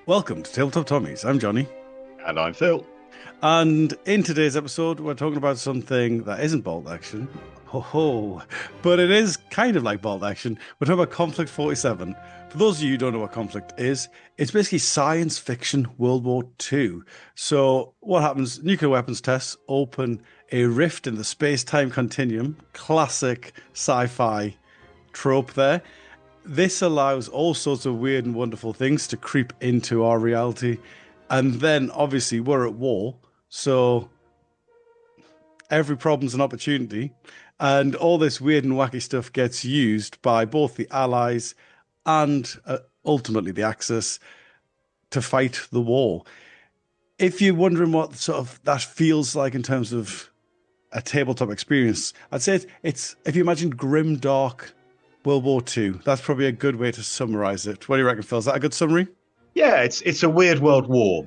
Welcome to Tabletop Tommies. I'm Johnny. And I'm Phil. And in today's episode, we're talking about something that isn't bolt action. Ho ho. But it is kind of like bolt action. We're talking about Conflikt 47. For those of you who don't know what Conflikt is, it's basically science fiction World War II. So what happens? Nuclear weapons tests open a rift in the space-time continuum. Classic sci-fi trope there. This allows all sorts of weird and wonderful things to creep into our reality. And then obviously we're at war, so every problem's an opportunity. And all this weird and wacky stuff gets used by both the Allies and ultimately the Axis to fight the war. If you're wondering what sort of that feels like in terms of a tabletop experience, I'd say it's if you imagine grim, dark World War II, that's probably a good way to summarize it. What do you reckon, Phil? Is that a good summary? Yeah, it's a weird World War,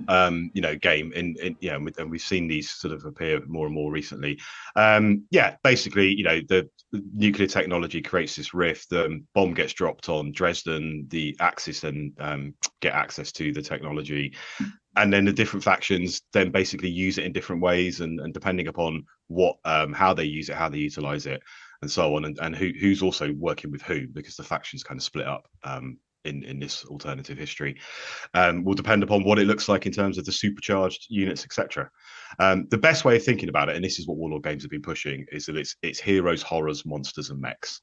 game, and we've seen these sort of appear more and more recently. Yeah, basically, the nuclear technology creates this rift. The bomb gets dropped on Dresden. The Axis then get access to the technology, and then the different factions then basically use it in different ways, and depending upon what how they use it, how they utilize it, and so on, and who's also working with who, because the factions kind of split up. In this alternative history will depend upon what it looks like in terms of the supercharged units, etc. The best way of thinking about it, and this is what Warlord Games have been pushing, is that it's heroes, horrors, monsters, and mechs.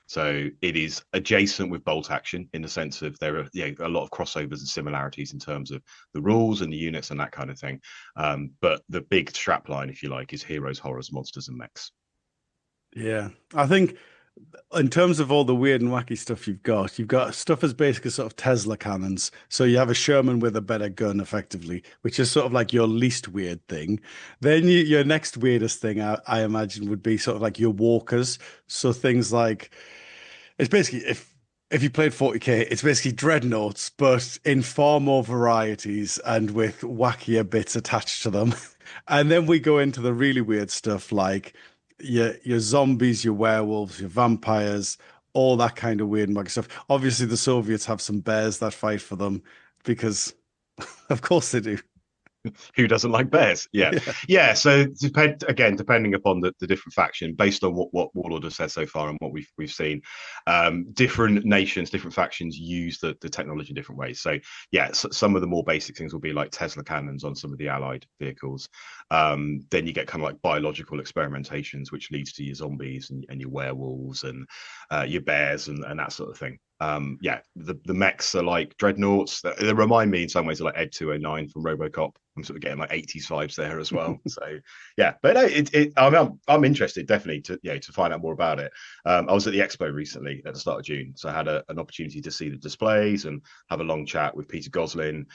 So it is adjacent with bolt action in the sense of there are a lot of crossovers and similarities in terms of the rules and the units and that kind of thing. But the big strapline, if you like, is heroes, horrors, monsters, and mechs. Yeah, I think in terms of all the weird and wacky stuff you've got stuff as basic as sort of Tesla cannons. So you have a Sherman with a better gun, effectively, which is sort of like your least weird thing. Then your next weirdest thing, I imagine, would be sort of like your walkers. So things like it's basically if you played 40K, it's basically dreadnoughts, but in far more varieties and with wackier bits attached to them. And then we go into the really weird stuff like your zombies, your werewolves, your vampires, all that kind of weird and wacky stuff. Obviously, the Soviets have some bears that fight for them because, of course, they do. Who doesn't like bears? Yeah, Yeah. yeah. So depending upon the different faction, based on what Warlord has said so far and what we've seen, different nations, different factions use the technology in different ways. So yeah, some of the more basic things will be like Tesla cannons on some of the allied vehicles. Then you get kind of like biological experimentations, which leads to your zombies and your werewolves and your bears and that sort of thing. Yeah, the mechs are like dreadnoughts. They remind me in some ways of like Ed.79 from RoboCop. I'm sort of getting like 80s vibes there as well. So yeah, but no, I'm interested definitely to find out more about it. I was at the expo recently at the start of June, so I had an opportunity to see the displays and have a long chat with Peter Goslin.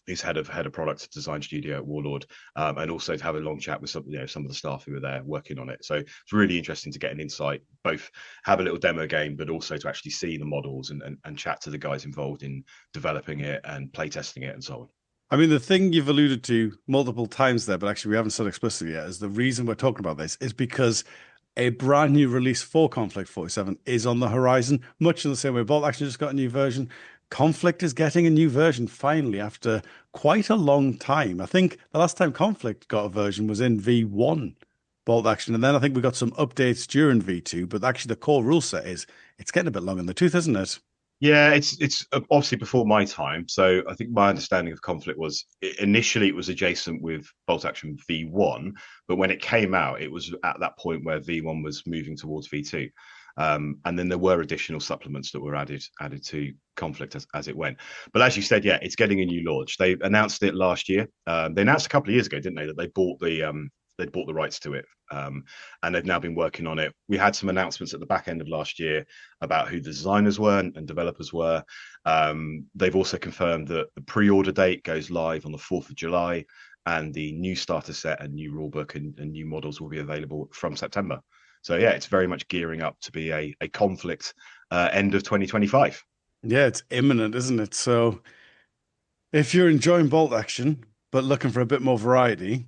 Who's head of product design studio at Warlord, and also to have a long chat with some of the staff who were there working on it. So it's really interesting to get an insight, both have a little demo game, but also to actually see the models and chat to the guys involved in developing it and playtesting it and so on. I mean, the thing you've alluded to multiple times there, but actually we haven't said explicitly yet, is the reason we're talking about this is because a brand new release for Conflikt 47 is on the horizon, much in the same way Bolt Action just got a new version. Conflikt is getting a new version finally after quite a long time. I think the last time Conflikt got a version was in V1 Bolt Action, and then I think we got some updates during V2, but actually the core rule set is it's getting a bit long in the tooth, isn't it? Yeah, it's obviously before my time. So I think my understanding of Conflikt was initially it was adjacent with Bolt Action V1, but when it came out, it was at that point where V1 was moving towards V2. And then there were additional supplements that were added to Conflikt as it went. But as you said, yeah, it's getting a new launch. They announced it last year. They announced a couple of years ago, didn't they, that they'd bought the rights to it, and they've now been working on it. We had some announcements at the back end of last year about who the designers were and developers were. They've also confirmed that the pre-order date goes live on the 4th of July, and the new starter set and new rulebook and new models will be available from September. So yeah, it's very much gearing up to be a Conflikt end of 2025. Yeah, it's imminent, isn't it? So if you're enjoying Bolt Action, but looking for a bit more variety,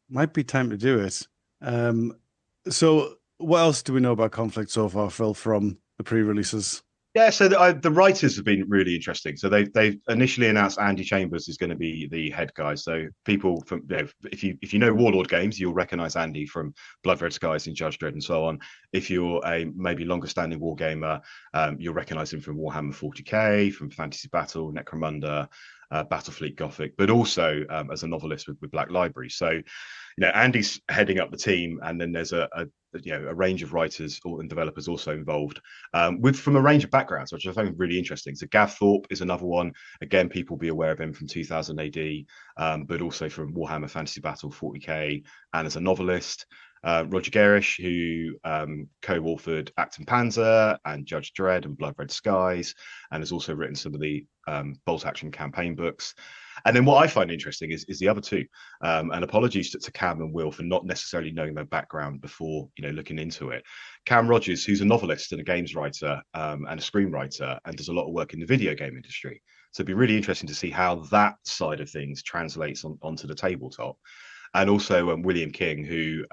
might be time to do it. So what else do we know about Conflikt so far, Phil, from the pre-releases? Yeah, so the writers have been really interesting. So they've initially announced Andy Chambers is going to be the head guy. So people from if you know Warlord Games, you'll recognize Andy from Blood Red Skies and Judge Dredd and so on. If you're a maybe longer standing wargamer, you'll recognize him from Warhammer 40k, from Fantasy Battle, Necromunda, Battlefleet Gothic, but also as a novelist with Black Library. So Andy's heading up the team, and then there's a range of writers and developers also involved, with from a range of backgrounds, which I find really interesting. So Gav Thorpe is another one. Again, people will be aware of him from 2000 AD, but also from Warhammer Fantasy Battle 40k, and as a novelist. Roger Garish, who co-authored Acton Panzer and Judge Dredd and Blood Red Skies, and has also written some of the Bolt Action campaign books. And then what I find interesting is the other two. And apologies to Cam and Will for not necessarily knowing their background before looking into it. Cam Rogers, who's a novelist and a games writer and a screenwriter, and does a lot of work in the video game industry. So it'd be really interesting to see how that side of things translates onto the tabletop. And also William King, who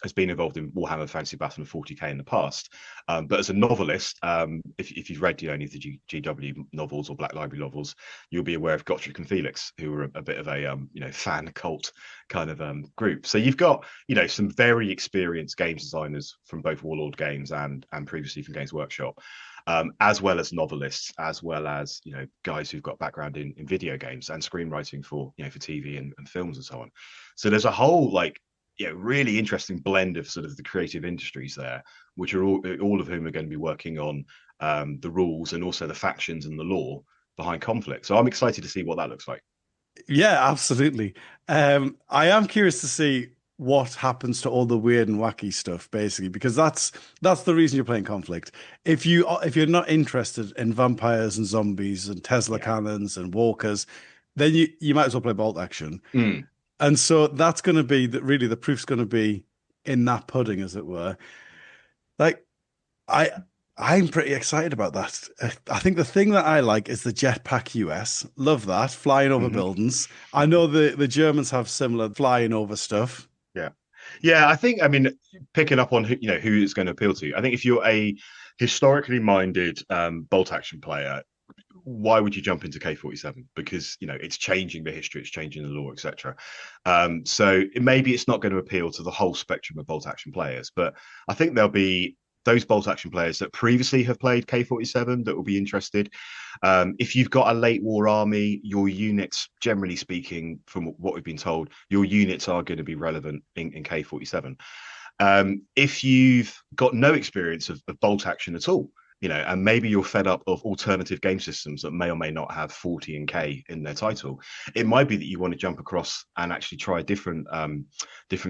has been involved in Warhammer Fantasy Battle and 40k in the past, but as a novelist, if you've read any of the GW novels or Black Library novels, you'll be aware of Gotrek and Felix, who are a bit of a fan cult kind of group. So you've got some very experienced games designers from both Warlord Games and previously from Games Workshop. As well as novelists, as well as guys who've got background in video games and screenwriting for for TV and films and so on. So there's a whole really interesting blend of sort of the creative industries there, which are all of whom are going to be working on the rules and also the factions and the lore behind Konflikt. So I'm excited to see what that looks like. Yeah, absolutely. I am curious to see what happens to all the weird and wacky stuff, basically, because that's the reason you're playing Konflikt. If you're not interested in vampires and zombies and Tesla Yeah. cannons and walkers, then you might as well play Bolt Action. Mm. And so that's going to be really the proof's going to be in that pudding, as it were. Like I I'm pretty excited about that. I think the thing that I like is the Jetpack US. Love that, flying over Hmm. buildings. I know the Germans have similar flying over stuff. Yeah. Yeah, I think, I mean, picking up on who it's going to appeal to. I think if you're a historically minded bolt action player, why would you jump into K47? Because it's changing the history, it's changing the law, etc. So maybe it's not going to appeal to the whole spectrum of bolt action players, but I think there'll be those bolt action players that previously have played K47 that will be interested. If you've got a late war army, your units, generally speaking, from what we've been told, your units are going to be relevant in K47. If you've got no experience of bolt action at all, and maybe you're fed up of alternative game systems that may or may not have 40 and K in their title, it might be that you want to jump across and actually try a different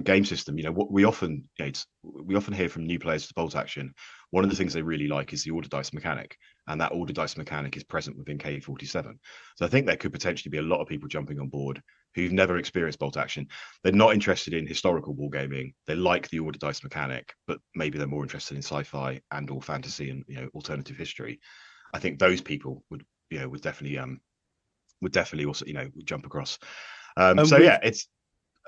game system. What we often hear from new players to bolt action. One of the things they really like is the order dice mechanic, and that order dice mechanic is present within K47. So I think there could potentially be a lot of people jumping on board who've never experienced bolt action. They're not interested in historical wargaming. They like the order dice mechanic, but maybe they're more interested in sci-fi and or fantasy and alternative history. I think those people would definitely also jump across. And So we've yeah, it's.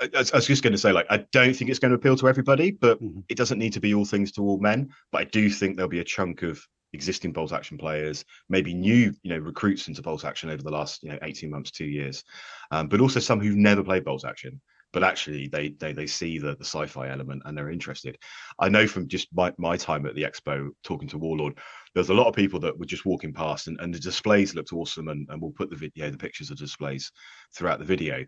I was just going to say, I don't think it's going to appeal to everybody, but Mhm. it doesn't need to be all things to all men. But I do think there'll be a chunk of existing bolt action players, maybe new, recruits into bolt action over the last, 18 months, 2 years, but also some who've never played bolt action, but actually they see the sci-fi element and they're interested. I know from just my time at the expo talking to Warlord, there's a lot of people that were just walking past and the displays looked awesome, and we'll put the pictures of displays throughout the video.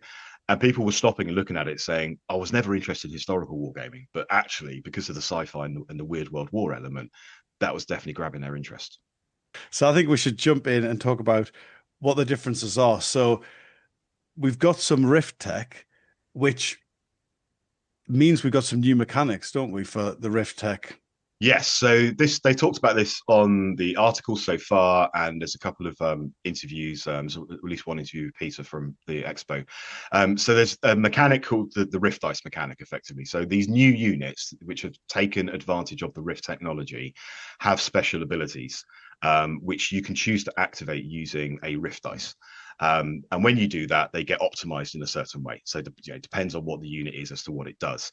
And people were stopping and looking at it saying, I was never interested in historical wargaming, but actually, because of the sci-fi and the weird world war element, that was definitely grabbing their interest. So I think we should jump in and talk about what the differences are. So we've got some Rift tech, which means we've got some new mechanics, don't we, for the Rift tech? Yes, so they talked about this on the article so far, and there's a couple of interviews, so at least one interview with Peter from the expo. So there's a mechanic called the Rift Dice mechanic, effectively. So these new units, which have taken advantage of the Rift technology, have special abilities, which you can choose to activate using a Rift Dice. And when you do that, they get optimized in a certain way. So it depends on what the unit is as to what it does.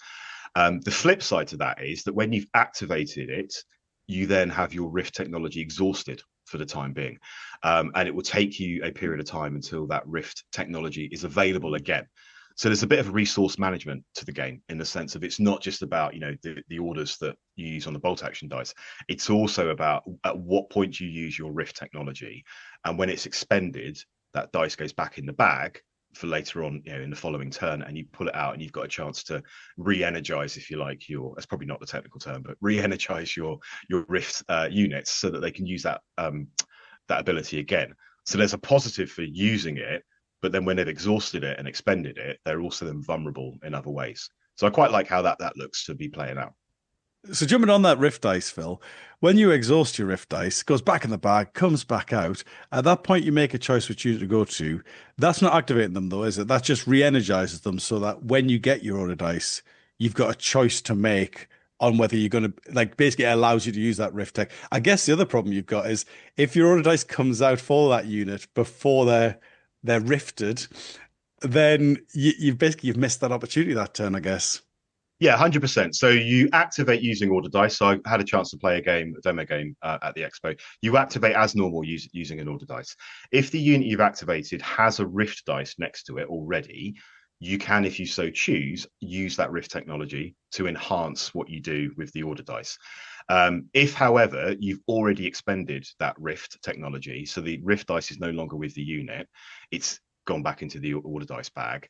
The flip side to that is that when you've activated it, you then have your Rift technology exhausted. for the time being. And it will take you a period of time until that Rift technology is available again. So there's a bit of resource management to the game in the sense of it's not just about, you know, the orders that you use on the bolt action dice. It's also about at what point you use your Rift technology. And when it's expended, that dice goes back in the bag for later on, you know, in the following turn, and you pull it out and you've got a chance to re-energize, if you like, your, that's probably not the technical term, but re-energize your Rift units so that they can use that that ability again. So there's a positive for using it, but then when they've exhausted it and expended it, they're also then vulnerable in other ways. So I quite like how that looks to be playing out. So jumping on that Rift dice, Phil, when you exhaust your Rift dice, it goes back in the bag, comes back out. At that point, you make a choice which unit to go to. That's not activating them, though, is it? That just re-energizes them so that when you get your order dice, you've got a choice to make on whether you're going to, like, basically it allows you to use that Rift tech. I guess the other problem you've got is if your order dice comes out for that unit before they're rifted, then you've missed that opportunity that turn, I guess. Yeah, 100%. So you activate using order dice. So I had a chance to play a demo game at the expo. You activate as normal using an order dice. If the unit you've activated has a Rift dice next to it already, you can, if you so choose, use that Rift technology to enhance what you do with the order dice. If, however, you've already expended that Rift technology, so the Rift dice is no longer with the unit, it's gone back into the order dice bag,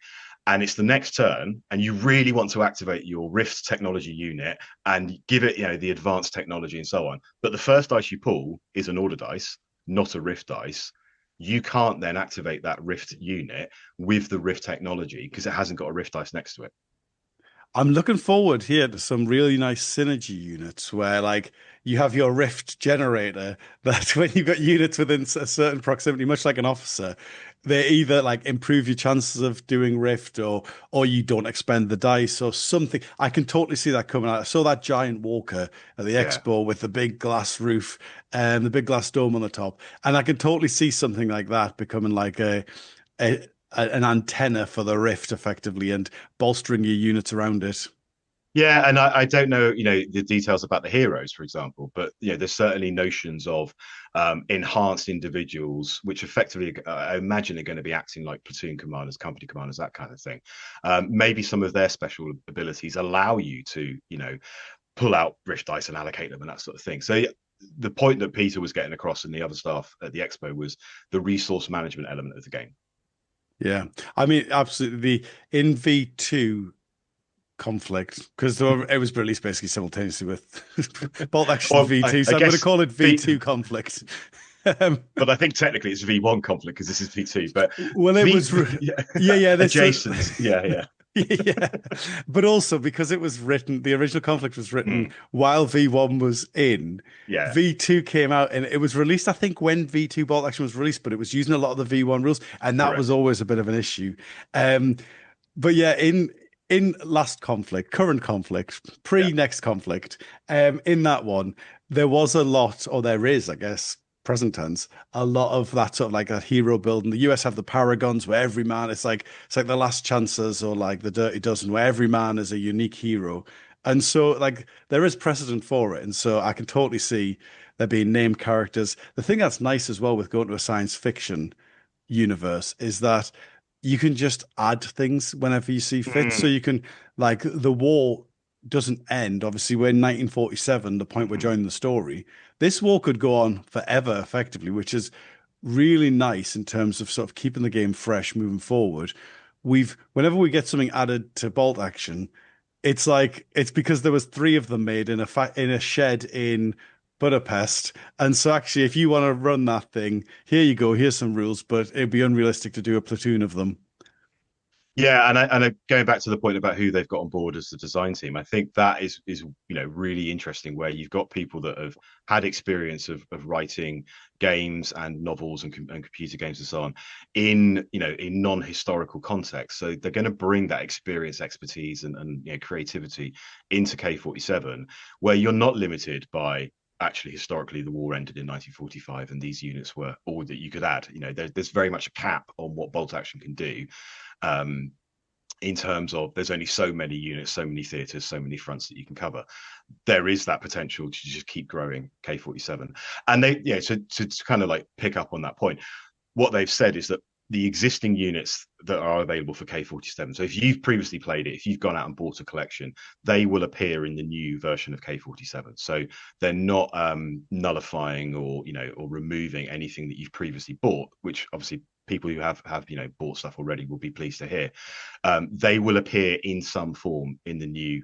and it's the next turn, and you really want to activate your Rift technology unit and give it, you know, the advanced technology and so on. But the first dice you pull is an order dice, not a Rift dice. You can't then activate that Rift unit with the Rift technology because it hasn't got a Rift dice next to it. I'm looking forward here to some really nice synergy units where, like, you have your Rift generator that when you've got units within a certain proximity, much like an officer, they either like improve your chances of doing Rift or you don't expend the dice or something. I can totally see that coming out. I saw that giant walker at the Yeah. expo with the big glass roof and the big glass dome on the top, and I can totally see something like that becoming like a an antenna for the Rift effectively and bolstering your units around it. Yeah, and I don't know, you know, the details about the heroes, for example, but you know, there's certainly notions of enhanced individuals, which effectively, I imagine, are going to be acting like platoon commanders, company commanders, that kind of thing. Maybe some of their special abilities allow you to, you know, pull out Rift dice and allocate them and that sort of thing. So the point that Peter was getting across and the other staff at the expo was the resource management element of the game. Yeah, I mean, absolutely. In V2 Konflikt, because it was released basically simultaneously with Bolt Action Well, V2, I so I'm going to guess call it V2 Konflikt. but I think technically it's V1 Konflikt because this is V2. But Well, it V, was, yeah, yeah, this, adjacent, yeah, yeah. yeah, but also because it was written, the original Konflikt was written Mm, while V1 was in. yeah, V2 came out and it was released, I think, when V2 Bolt Action was released, but it was using a lot of the V1 rules, and that was correct. always a bit of an issue. Um, but yeah, in last conflict, current conflict, Yeah. pre next conflict, in that one, there was a lot, or there is, I guess, present tense, a lot of that sort of like a hero build. And the US have the Paragons, where every man, it's like the Last Chances or like the Dirty Dozen, where every man is a unique hero. And so like there is precedent for it. And so I can totally see there being named characters. The thing that's nice as well with going to a science fiction universe is that you can just add things whenever you see fit. So Mm, you can, like, the war doesn't end. Obviously, we're in 1947, the point we're mhm. joining the story. This war could go on forever, effectively, which is really nice in terms of sort of keeping the game fresh moving forward. Whenever we get something added to Bolt Action, it's like it's because there was three of them made in a shed in Budapest. And so actually, if you want to run that thing, here you go. Here's some rules, but it'd be unrealistic to do a platoon of them. Yeah, and going back to the point about who they've got on board as the design team, I think that is you know really interesting. Where you've got people that have had experience of writing games and novels and computer games and so on in you know in non-historical context. So they're going to bring that experience, expertise, and you know, creativity into K47, where you're not limited by actually historically the war ended in 1945 and these units were all that you could add. You know, there's very much a cap on what bolt action can do. um, in terms of there's only so many units, so many theaters, so many fronts that you can cover. There is that potential to just keep growing K47. And they, yeah, so to kind of like pick up on that point, what they've said is that the existing units that are available for K47. So if you've previously played it, if you've gone out and bought a collection, they will appear in the new version of K47. So they're not nullifying or or removing anything that you've previously bought, which obviously people who have bought stuff already will be pleased to hear. They will appear in some form in the new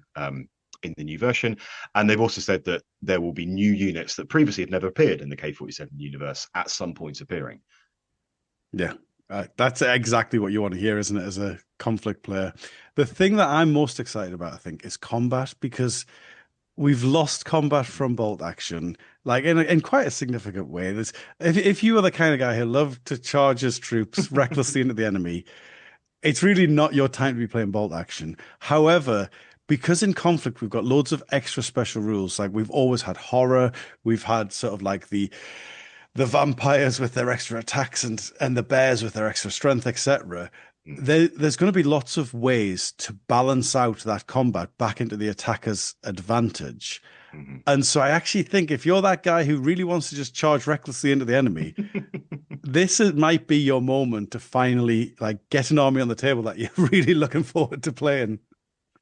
version. And they've also said that there will be new units that previously had never appeared in the K47 universe at some point appearing. Yeah, that's exactly what you want to hear, isn't it, as a conflict player? The thing that I'm most excited about, I think, is combat, because we've lost combat from bolt action, like in quite a significant way. If you were the kind of guy who loved to charge his troops recklessly into the enemy, it's really not your time to be playing bolt action. However, because in conflict we've got loads of extra special rules, like we've always had horror, we've had sort of like the vampires with their extra attacks and the bears with their extra strength, etc. Mm. There's going to be lots of ways to balance out that combat back into the attacker's advantage. Mm-hmm. And so I actually think if you're that guy who really wants to just charge recklessly into the enemy, might be your moment to finally like get an army on the table that you're really looking forward to playing.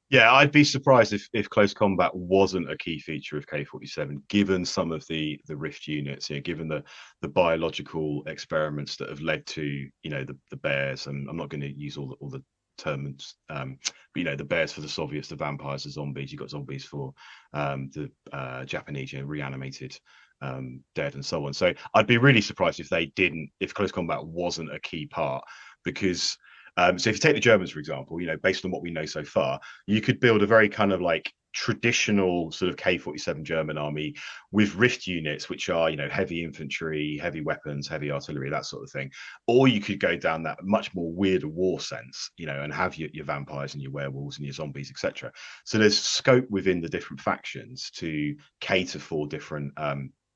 Yeah, I'd be surprised if close combat wasn't a key feature of K47, given some of the Rift units, given the biological experiments that have led to, the bears, and I'm not going to use all the terms, but the bears for the Soviets, the vampires, the zombies. You've got zombies for the Japanese, reanimated dead and so on. So I'd be really surprised if close combat wasn't a key part, because so if you take the Germans, for example, based on what we know so far, you could build a very kind of like traditional sort of K47 German army with Rift units, which are, heavy infantry, heavy weapons, heavy artillery, that sort of thing. Or you could go down that much more weirder war sense, and have your vampires and your werewolves and your zombies, etc. So there's scope within the different factions to cater for different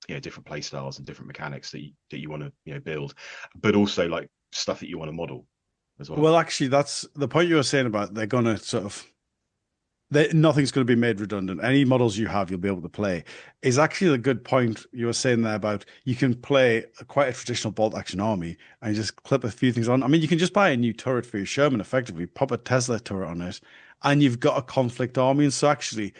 different play styles and different mechanics that you want to build, but also like stuff that you want to model as well. Well, actually, that's the point you were saying about they're going to sort of nothing's going to be made redundant. Any models you have, you'll be able to play. Is actually a good point you were saying there about you can play quite a traditional bolt action army and you just clip a few things on. I mean, you can just buy a new turret for your Sherman, effectively, pop a Tesla turret on it, and you've got a conflict army. And so actually,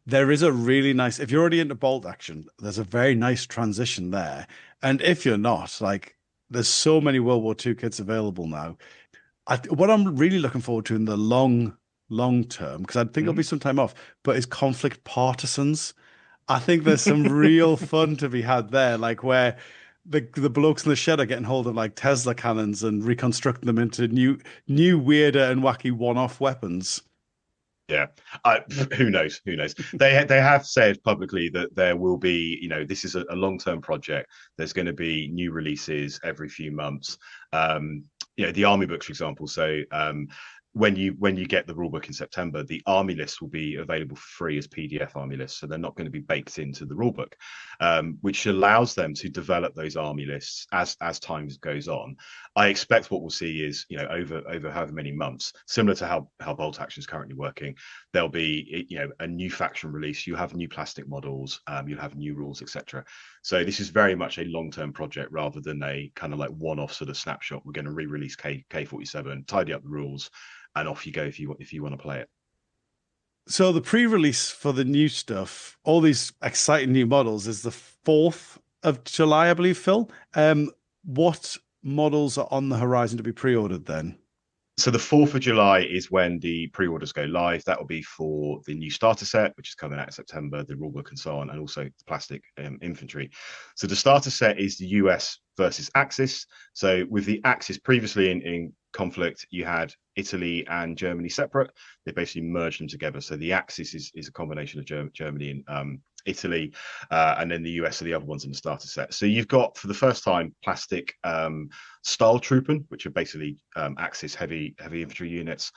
there is a really nice, if you're already into bolt action, there's a very nice transition there. And if you're not, like, there's so many World War II kits available now. What I'm really looking forward to in the long term, because I think there'll be some time off, but is conflict partisans. I think there's some real fun to be had there, like where the blokes in the shed are getting hold of like Tesla cannons and reconstructing them into new weirder and wacky one-off weapons. Yeah, who knows? Who knows? They have said publicly that there will be, this is a long term project. There's going to be new releases every few months. The army books, for example. So when you get the rulebook in September, the army lists will be available for free as PDF army lists, so they're not going to be baked into the rulebook, which allows them to develop those army lists as time goes on. I expect what we'll see is, over however many months, similar to how Bolt Action is currently working, there'll be a new faction release. You have new plastic models, you'll have new rules, etc. So this is very much a long-term project rather than a kind of like one-off sort of snapshot. We're going to re-release K47, tidy up the rules, and off you go if you want to play it. So the pre-release for the new stuff, all these exciting new models, is the 4th of July, I believe, Phil. What models are on the horizon to be pre-ordered then? So the 4th of July is when the pre-orders go live. That will be for the new starter set, which is coming out in September, the rulebook and so on, and also the plastic infantry. So the starter set is the US versus Axis. So with the Axis previously in conflict, you had Italy and Germany separate. They basically merged them together. So the Axis is a combination of Germany and Italy, and then the US are the other ones in the starter set. So you've got, for the first time, plastic Stahltruppen, which are basically Axis heavy infantry units.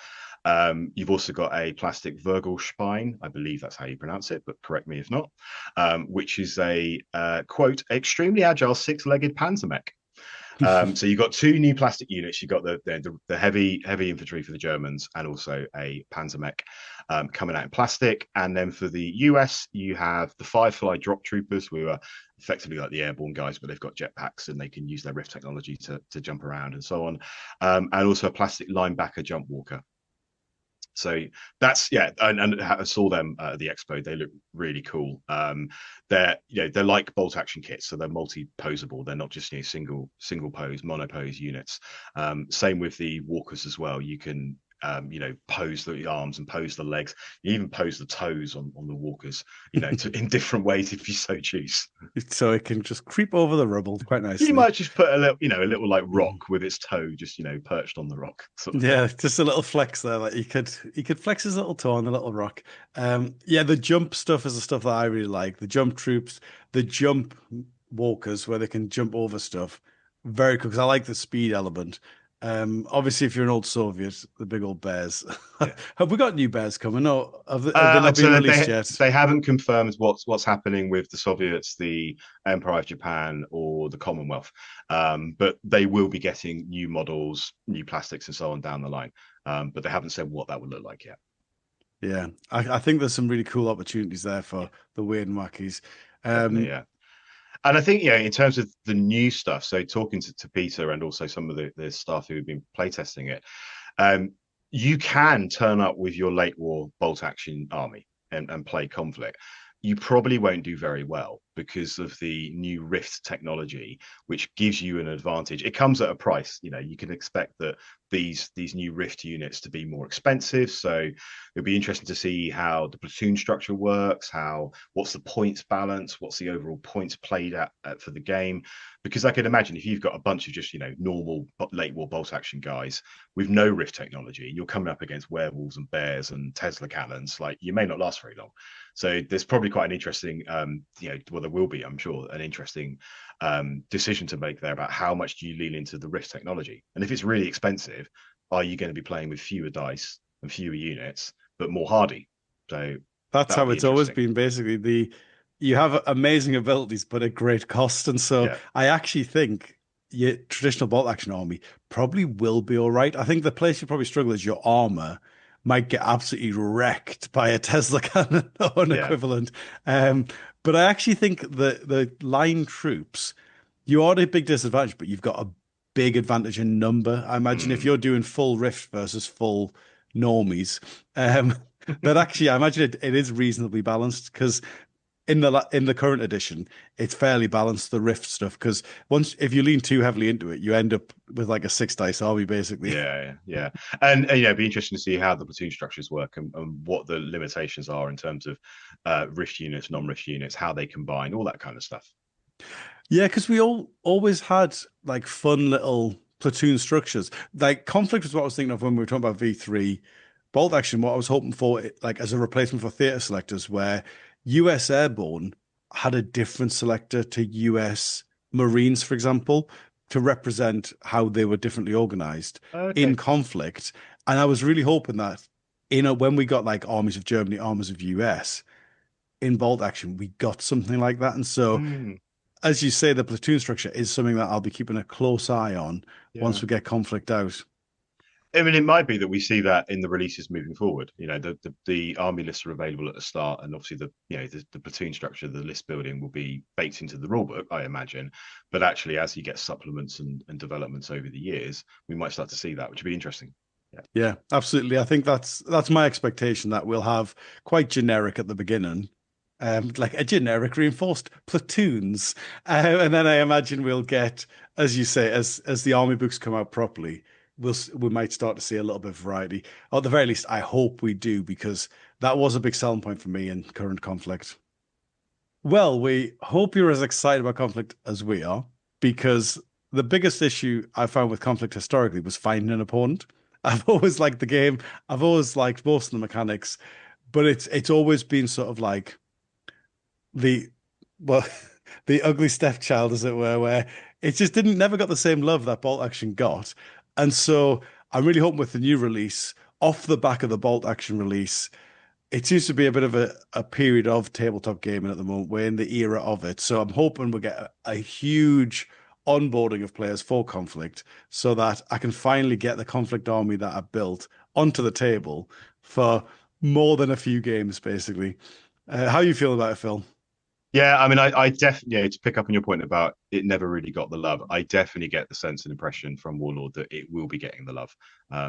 You've also got a plastic Virgulspine, I believe that's how you pronounce it, but correct me if not, which is a quote extremely agile 6-legged Panzer mech. So you've got two new plastic units. You've got the heavy infantry for the Germans, and also a Panzer mech coming out in plastic. And then for the US, you have the Firefly drop troopers, who are effectively like the airborne guys, but they've got jetpacks and they can use their rift technology to jump around and so on. And also a plastic linebacker jump walker. So that's and I saw them at the expo. They look really cool. They're like bolt action kits, so they're multi-posable. They're not just single pose, monopose units. Same with the walkers as well. You can pose the arms and pose the legs. You even pose the toes on the walkers, in different ways if you so choose. So it can just creep over the rubble quite You nicely. might just put a little like rock with its toe just perched on the rock sort of thing. Yeah, just a little flex there. Like he could flex his little toe on the little rock. Yeah, the jump stuff is the stuff that I really like. The jump troops, the jump walkers where they can jump over stuff. Very cool because I like the speed element. Obviously, if you're an old Soviet, the big old bears. Yeah. Have we got new bears coming? No, have they not been So released yet? they haven't confirmed what's happening with the Soviets, the Empire of Japan, or the Commonwealth, but they will be getting new models, new plastics, and so on down the line. But they haven't said what that would look like yet. Yeah, I think there's some really cool opportunities there Yeah, for the weird and wackies. definitely, yeah. And I think, in terms of the new stuff, so talking to Peter and also some of the staff who have been playtesting it, um, you can turn up with your late war bolt action army and play Conflict. You probably won't do very well because of the new Rift technology, which gives you an advantage. It comes at a price. You can expect that these new Rift units to be more expensive. So it'll be interesting to see how the platoon structure works, what's the points balance, what's the overall points played at for the game. Because I can imagine if you've got a bunch of just normal late war bolt action guys with no Rift technology, and you're coming up against werewolves and bears and Tesla cannons, like you may not last very long. So there's probably quite an interesting, well, there will be, I'm sure, an interesting decision to make there about how much do you lean into the Rift technology. And if it's really expensive, are you going to be playing with fewer dice and fewer units, but more hardy? So That's that'll how be it's always interesting. been. Basically, you have amazing abilities, but at great cost. And so Yeah. I actually think your traditional bolt action army probably will be all right. I think the place you probably struggle is your armor might get absolutely wrecked by a Tesla cannon or an Yeah. equivalent. Um, but I actually think the line troops, you are at a big disadvantage, but you've got a big advantage in number. I imagine if Mm. you're doing full Rift versus full normies, that actually I imagine it is reasonably balanced because in the current edition, it's fairly balanced the Rift stuff because once if you lean too heavily into it, you end up with like a six dice army basically. Yeah. And it'd be interesting to see how the platoon structures work and what the limitations are in terms of rift units, non-rift units, how they combine, all that kind of stuff. Yeah, because we all always had like fun little platoon structures. Like Conflict was what I was thinking of when we were talking about V3. Bolt Action, what I was hoping for, like as a replacement for theater selectors, where US Airborne had a different selector to US Marines, for example, to represent how they were differently organized in Okay. Conflict. And I was really hoping that when we got like armies of Germany, armies of US in Bolt Action, we got something like that. And so Mm, as you say, the platoon structure is something that I'll be keeping a close eye on once yeah. we get Conflict out. I mean, it might be that we see that in the releases moving forward. The army lists are available at the start, and obviously the platoon structure, the list building will be baked into the rulebook, I imagine. But actually, as you get supplements and developments over the years, we might start to see that, which would be interesting. Yeah. Yeah, absolutely. I think that's my expectation that we'll have quite generic at the beginning, like a generic reinforced platoons, and then I imagine we'll get, as you say, as the army books come out properly, we might start to see a little bit of variety. Or at the very least, I hope we do because that was a big selling point for me in current conflict. Well, we hope you're as excited about conflict as we are, because the biggest issue I found with conflict historically was finding an opponent. I've always liked the game. I've always liked most of the mechanics, but it's always been sort of like the well, the ugly stepchild, as it were, where it just didn't never got the same love that Bolt Action got. And so I'm really hoping with the new release, off the back of the Bolt Action release, it seems to be a bit of a period of tabletop gaming at the moment. We're in the era of it. So I'm hoping we'll get a huge onboarding of players for Conflict so that I can finally get the Conflict army that I built onto the table for more than a few games, basically. How you feel about it, Phil? Yeah, I mean, I definitely, to pick up on your point about it never really got the love, I definitely get the sense and impression from Warlord that it will be getting the love.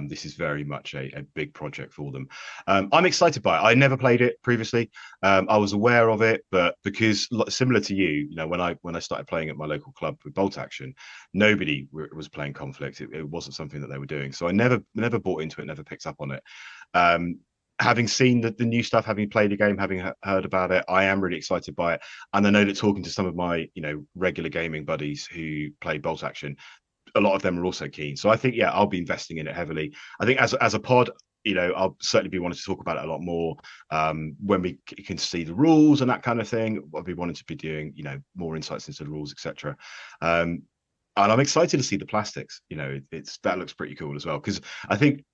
This is very much a big project for them. I'm excited by it. I never played it previously. I was aware of it, but because similar to you, when I started playing at my local club with Bolt Action, nobody was playing Conflict. It wasn't something that they were doing, so I never bought into it, never picked up on it. Um, Having seen the new stuff, having played the game, having heard about it, I am really excited by it. And I know that talking to some of my, regular gaming buddies who play Bolt Action, a lot of them are also keen. So I think, yeah, I'll be investing in it heavily. I think as a pod, I'll certainly be wanting to talk about it a lot more when we can see the rules and that kind of thing. I'll be wanting to be doing, more insights into the rules, etc. And I'm excited to see the plastics. That looks pretty cool as well because I think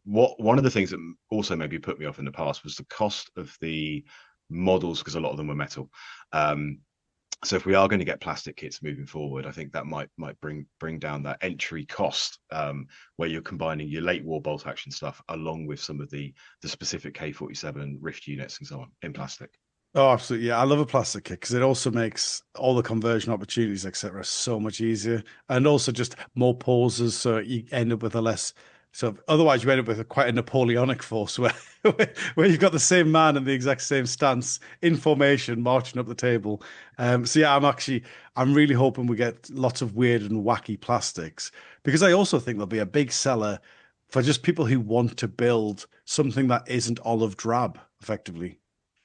one of the things that also maybe put me off in the past was the cost of the models because a lot of them were metal. So if we are going to get plastic kits moving forward, I think that might bring down that entry cost where you're combining your late war bolt action stuff along with some of the specific K47 Rift units and so on in plastic. Oh, absolutely. Yeah, I love a plastic kit because it also makes all the conversion opportunities, etc., so much easier. And also just more pauses, so you end up with a less so otherwise you end up with quite a Napoleonic force where where you've got the same man in the exact same stance in formation marching up the table. So yeah, I'm really hoping we get lots of weird and wacky plastics because I also think there'll be a big seller for just people who want to build something that isn't olive drab, effectively.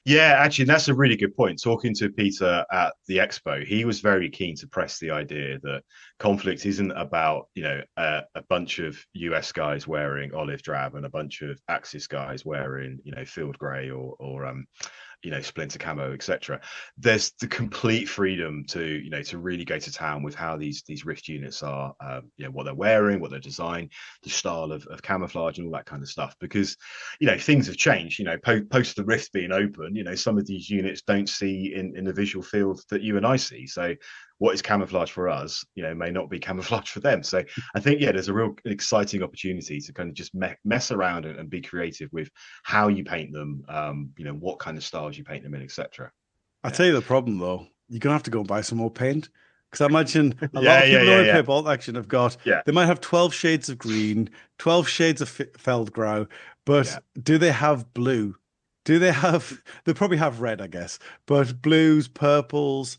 Yeah, actually, that's a really good point. Talking to Peter at the expo, he was very keen to press the idea that conflict isn't about, a bunch of US guys wearing olive drab and a bunch of Axis guys wearing, field grey or splinter camo, etc. There's the complete freedom to really go to town with how these rift units are, what they're wearing, what they're designed, the style of camouflage and all that kind of stuff. Because things have changed. Post the rift being open, some of these units don't see in the visual field that you and I see. So what is camouflage for us, may not be camouflage for them. So I think, yeah, there's a real exciting opportunity to kind of just mess around and be creative with how you paint them, what kind of styles you paint them in, etc. I Yeah. tell you the problem though, you're gonna have to go and buy some more paint. Because I imagine a lot Yeah, of yeah, people who yeah, only play yeah. Bolt Action have got, Yeah, they might have 12 shades of green, 12 shades of Feldgrau, but yeah. do they have blue? Do they have, they probably have red, I guess, but blues, purples,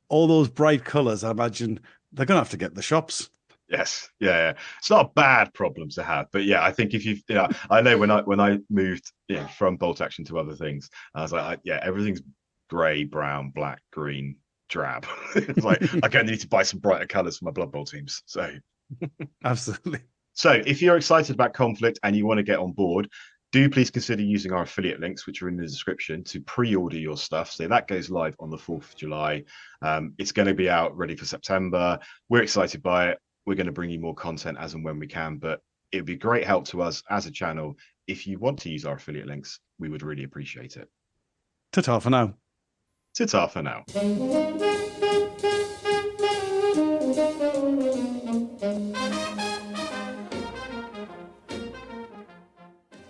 all those bright colors, I imagine they're gonna have to get the shops. Yes, yeah, yeah. It's not a bad problem to have, but yeah, I think if you've, I know when I moved, from bolt action to other things, I was like, yeah, everything's grey, brown, black, green, drab. It's like I kind of need to buy some brighter colours for my Blood Bowl teams. Absolutely. So if you're excited about Conflict and you want to get on board, do please consider using our affiliate links, which are in the description, to pre-order your stuff. So that goes live on the 4th of July. It's going to be out ready for September. We're excited by it. We're going to bring you more content as and when we can, but it would be great help to us as a channel. If you want to use our affiliate links, we would really appreciate it. Ta-ta for now. Ta-ta for now.